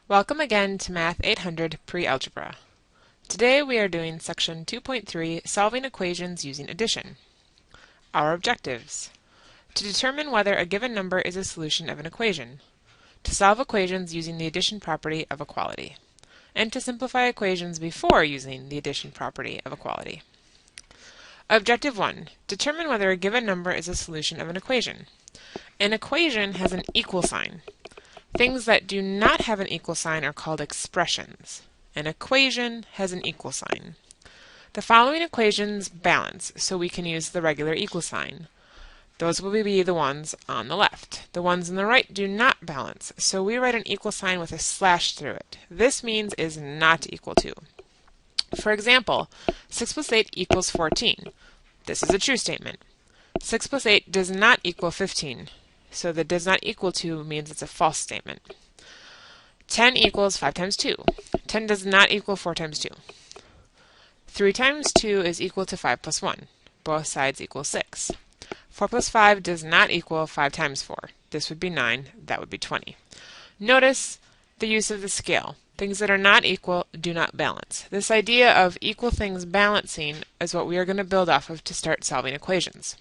Welcome again to Math 800 Pre-Algebra. Today we are doing section 2.3, Solving Equations Using Addition. Our objectives: to determine whether a given number is a solution of an equation, to solve equations using the addition property of equality, and to simplify equations before using the addition property of equality. Objective 1. Determine whether a given number is a solution of an equation. An equation has an equal sign. Things that do not have an equal sign are called expressions. An equation has an equal sign. The following equations balance, so we can use the regular equal sign. Those will be the ones on the left. The ones on the right do not balance, so we write an equal sign with a slash through it. This means is not equal to. For example, 6 plus 8 equals 14. This is a true statement. 6 plus 8 does not equal 15. So the does not equal to means it's a false statement. 10 equals 5 times 2. 10 does not equal 4 times 2. 3 times 2 is equal to 5 plus 1. Both sides equal 6. 4 plus 5 does not equal 5 times 4. This would be 9. That would be 20. Notice the use of the scale. Things that are not equal do not balance. This idea of equal things balancing is what we are going to build off of to start solving equations.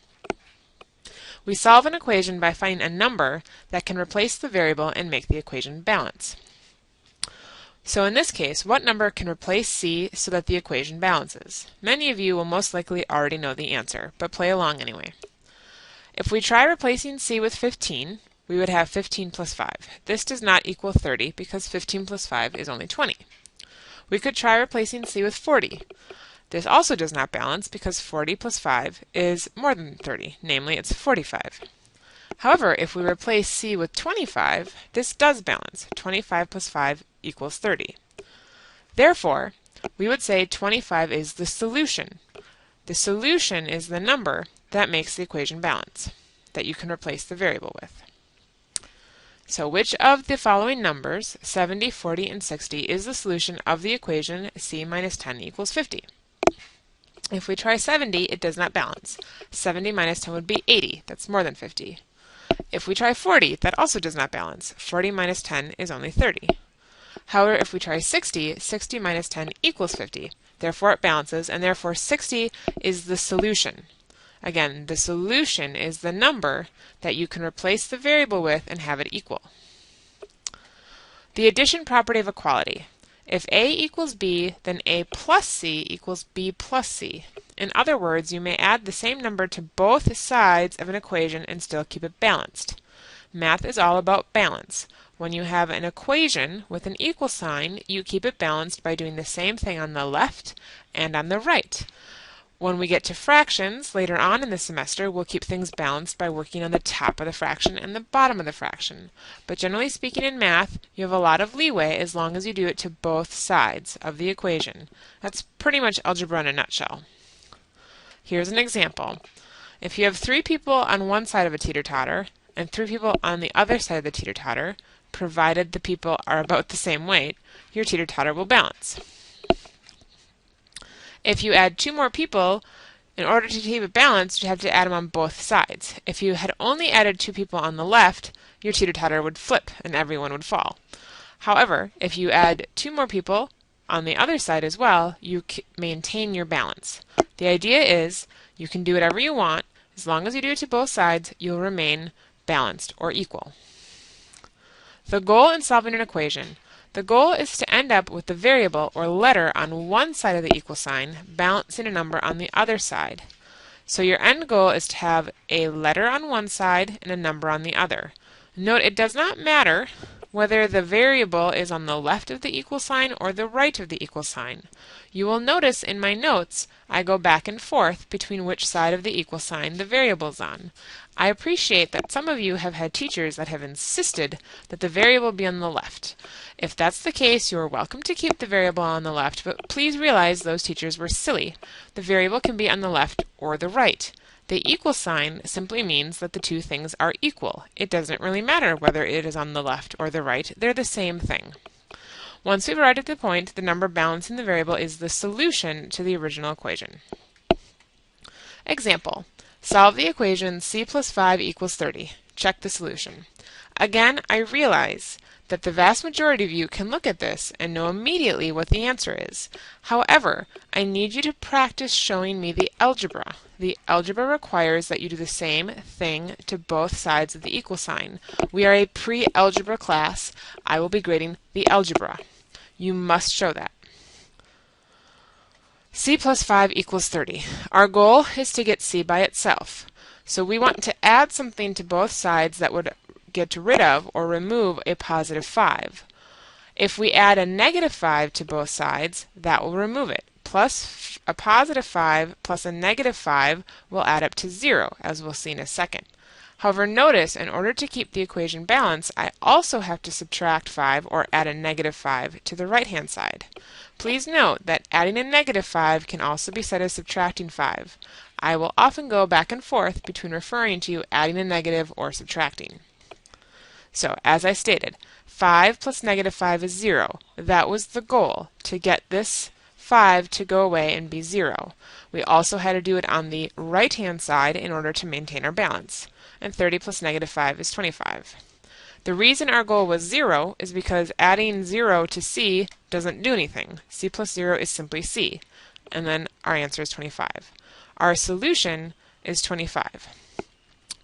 We solve an equation by finding a number that can replace the variable and make the equation balance. So in this case, what number can replace c so that the equation balances? Many of you will most likely already know the answer, but play along anyway. If we try replacing c with 15, we would have 15 plus 5. This does not equal 30 because 15 plus 5 is only 20. We could try replacing c with 40. This also does not balance because 40 plus 5 is more than 30, namely it's 45. However, if we replace c with 25, this does balance. 25 plus 5 equals 30. Therefore, we would say 25 is the solution. The solution is the number that makes the equation balance, that you can replace the variable with. So which of the following numbers, 70, 40, and 60, is the solution of the equation c minus 10 equals 50? If we try 70, it does not balance. 70 minus 10 would be 80. That's more than 50. If we try 40, that also does not balance. 40 minus 10 is only 30. However, if we try 60, 60 minus 10 equals 50. Therefore, it balances, and therefore 60 is the solution. Again, the solution is the number that you can replace the variable with and have it equal. The addition property of equality. If a equals b, then a plus c equals b plus c. In other words, you may add the same number to both sides of an equation and still keep it balanced. Math is all about balance. When you have an equation with an equal sign, you keep it balanced by doing the same thing on the left and on the right. When we get to fractions later on in the semester, we'll keep things balanced by working on the top of the fraction and the bottom of the fraction. But generally speaking in math, you have a lot of leeway as long as you do it to both sides of the equation. That's pretty much algebra in a nutshell. Here's an example. If you have 3 people on one side of a teeter-totter and 3 people on the other side of the teeter-totter, provided the people are about the same weight, your teeter-totter will balance. If you add 2 more people, in order to keep it balanced, you have to add them on both sides. If you had only added 2 people on the left, your teeter-totter would flip and everyone would fall. However, if you add 2 more people on the other side as well, you maintain your balance. The idea is you can do whatever you want. As long as you do it to both sides, you'll remain balanced or equal. The goal in solving an equation. The goal is to end up with the variable or letter on one side of the equal sign, balancing a number on the other side. So your end goal is to have a letter on one side and a number on the other. Note it does not matter whether the variable is on the left of the equal sign or the right of the equal sign. You will notice in my notes I go back and forth between which side of the equal sign the variable is on. I appreciate that some of you have had teachers that have insisted that the variable be on the left. If that's the case, you are welcome to keep the variable on the left, but please realize those teachers were silly. The variable can be on the left or the right. The equal sign simply means that the two things are equal. It doesn't really matter whether it is on the left or the right. They're the same thing. Once we've arrived at the point, the number balancing the variable is the solution to the original equation. Example: Solve the equation c plus 5 equals 30. Check the solution. Again, I realize that the vast majority of you can look at this and know immediately what the answer is. However, I need you to practice showing me the algebra. The algebra requires that you do the same thing to both sides of the equal sign. We are a pre-algebra class. I will be grading the algebra. You must show that. c plus 5 equals 30. Our goal is to get c by itself. So we want to add something to both sides that would get rid of or remove a positive 5. If we add a negative 5 to both sides, that will remove it. Plus a positive 5 plus a negative 5 will add up to 0, as we'll see in a second. However, notice, in order to keep the equation balanced, I also have to subtract 5 or add a negative 5 to the right-hand side. Please note that adding a negative 5 can also be said as subtracting 5. I will often go back and forth between referring to adding a negative or subtracting. So, as I stated, 5 plus negative 5 is 0. That was the goal, to get this 5 to go away and be 0. We also had to do it on the right-hand side in order to maintain our balance. And 30 plus negative 5 is 25. The reason our goal was 0 is because adding 0 to c doesn't do anything. c plus 0 is simply c. And then our answer is 25. Our solution is 25.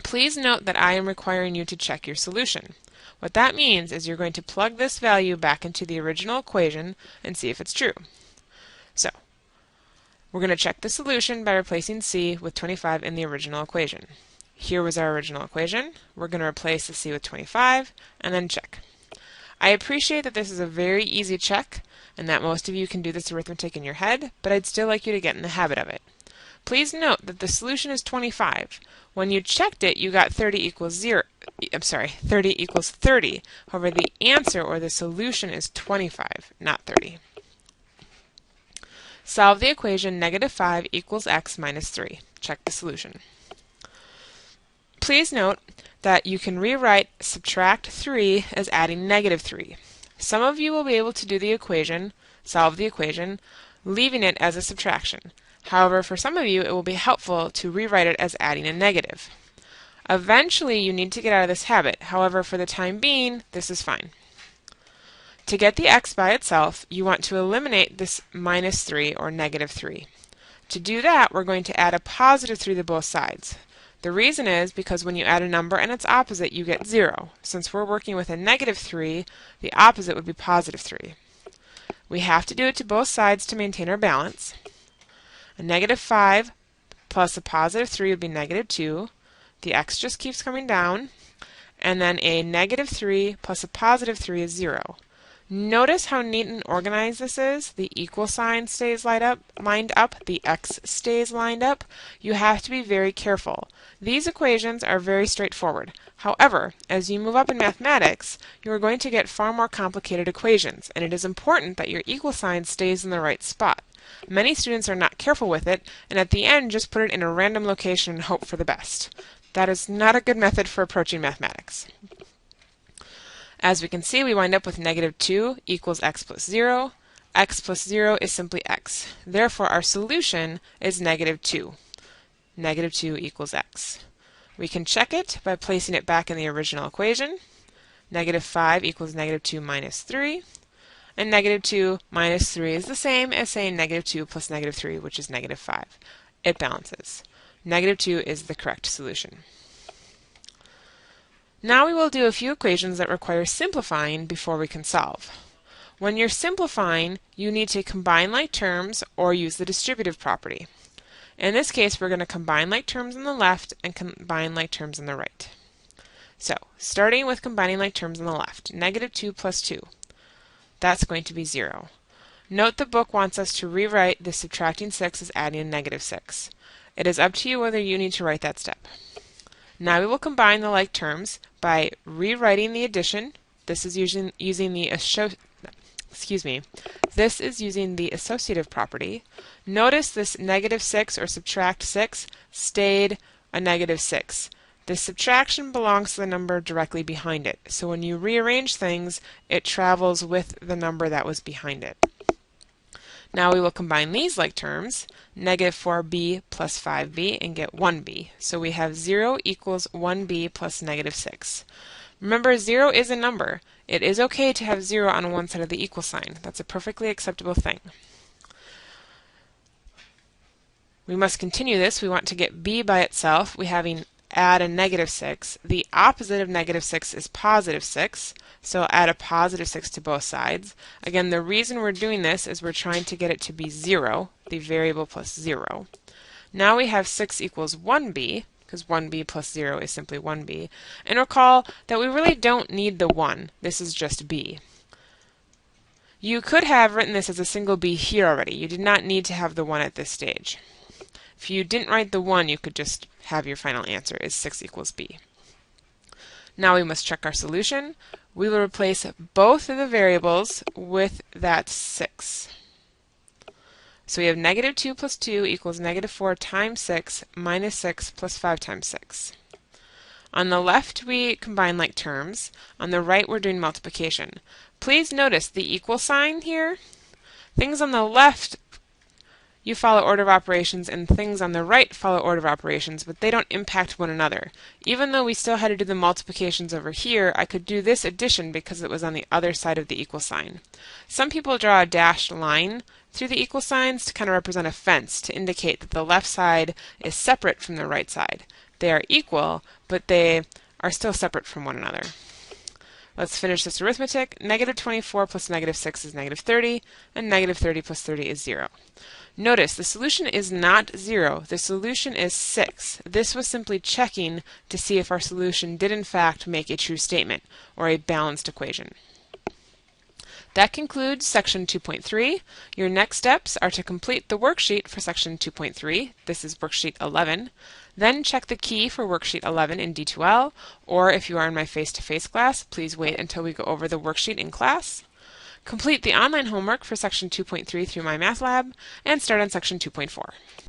Please note that I am requiring you to check your solution. What that means is you're going to plug this value back into the original equation and see if it's true. So, we're going to check the solution by replacing c with 25 in the original equation. Here was our original equation. We're going to replace the c with 25 and then check. I appreciate that this is a very easy check and that most of you can do this arithmetic in your head, but I'd still like you to get in the habit of it. Please note that the solution is 25. When you checked it, you got 30 equals 30 equals 30. However, the answer or the solution is 25, not 30. Solve the equation negative 5 equals x minus 3. Check the solution. Please note that you can rewrite subtract 3 as adding negative 3. Some of you will be able to do the equation, solve the equation, leaving it as a subtraction. However, for some of you, it will be helpful to rewrite it as adding a negative. Eventually, you need to get out of this habit. However, for the time being, this is fine. To get the x by itself, you want to eliminate this minus 3 or negative 3. To do that, we're going to add a positive 3 to both sides. The reason is because when you add a number and its opposite, you get 0. Since we're working with a negative 3, the opposite would be positive 3. We have to do it to both sides to maintain our balance. A negative 5 plus a positive 3 would be negative 2. The x just keeps coming down. And then a negative 3 plus a positive 3 is 0. Notice how neat and organized this is. The equal sign stays lined up. The x stays lined up. You have to be very careful. These equations are very straightforward. However, as you move up in mathematics, you are going to get far more complicated equations, and it is important that your equal sign stays in the right spot. Many students are not careful with it, and at the end just put it in a random location and hope for the best. That is not a good method for approaching mathematics. As we can see, we wind up with negative 2 equals x plus 0. X plus 0 is simply x. Therefore, our solution is negative 2. Negative 2 equals x. We can check it by placing it back in the original equation. Negative 5 equals negative 2 minus 3. And negative 2 minus 3 is the same as saying negative 2 plus negative 3, which is negative 5. It balances. Negative 2 is the correct solution. Now we will do a few equations that require simplifying before we can solve. When you're simplifying, you need to combine like terms or use the distributive property. In this case, we're going to combine like terms on the left and combine like terms on the right. So, starting with combining like terms on the left, negative 2 plus 2. That's going to be 0. Note the book wants us to rewrite the subtracting 6 as adding a negative 6. It is up to you whether you need to write that step. Now we will combine the like terms by rewriting the addition. This is using the associative property. Notice this negative 6 or subtract 6 stayed a negative 6. This subtraction belongs to the number directly behind it. So when you rearrange things, it travels with the number that was behind it. Now we will combine these like terms, negative 4b plus 5b, and get 1b. So we have 0 equals 1b plus negative 6. Remember, 0 is a number. It is okay to have 0 on one side of the equal sign. That's a perfectly acceptable thing. We must continue this. We want to get b by itself. We having add a negative 6. The opposite of negative 6 is positive 6, so add a positive 6 to both sides. Again, the reason we're doing this is we're trying to get it to be 0, the variable plus 0. Now we have 6 equals 1b, because 1b plus 0 is simply 1b. And recall that we really don't need the 1. This is just b. You could have written this as a single b here already. You did not need to have the 1 at this stage. If you didn't write the 1, you could just have your final answer is 6 equals b. Now we must check our solution. We will replace both of the variables with that 6. So we have negative 2 plus 2 equals negative 4 times 6 minus 6 plus 5 times 6. On the left, we combine like terms. On the right, we're doing multiplication. Please notice the equal sign here. Things on the left you follow order of operations, and things on the right follow order of operations, but they don't impact one another. Even though we still had to do the multiplications over here, I could do this addition because it was on the other side of the equal sign. Some people draw a dashed line through the equal signs to kind of represent a fence to indicate that the left side is separate from the right side. They are equal, but they are still separate from one another. Let's finish this arithmetic. Negative 24 plus negative 6 is negative 30, and negative 30 plus 30 is 0. Notice the solution is not 0. The solution is 6. This was simply checking to see if our solution did in fact make a true statement, or a balanced equation. That concludes section 2.3. Your next steps are to complete the worksheet for section 2.3. This is worksheet 11. Then check the key for worksheet 11 in D2L, or if you are in my face-to-face class, please wait until we go over the worksheet in class. Complete the online homework for section 2.3 through My Math Lab, and start on section 2.4.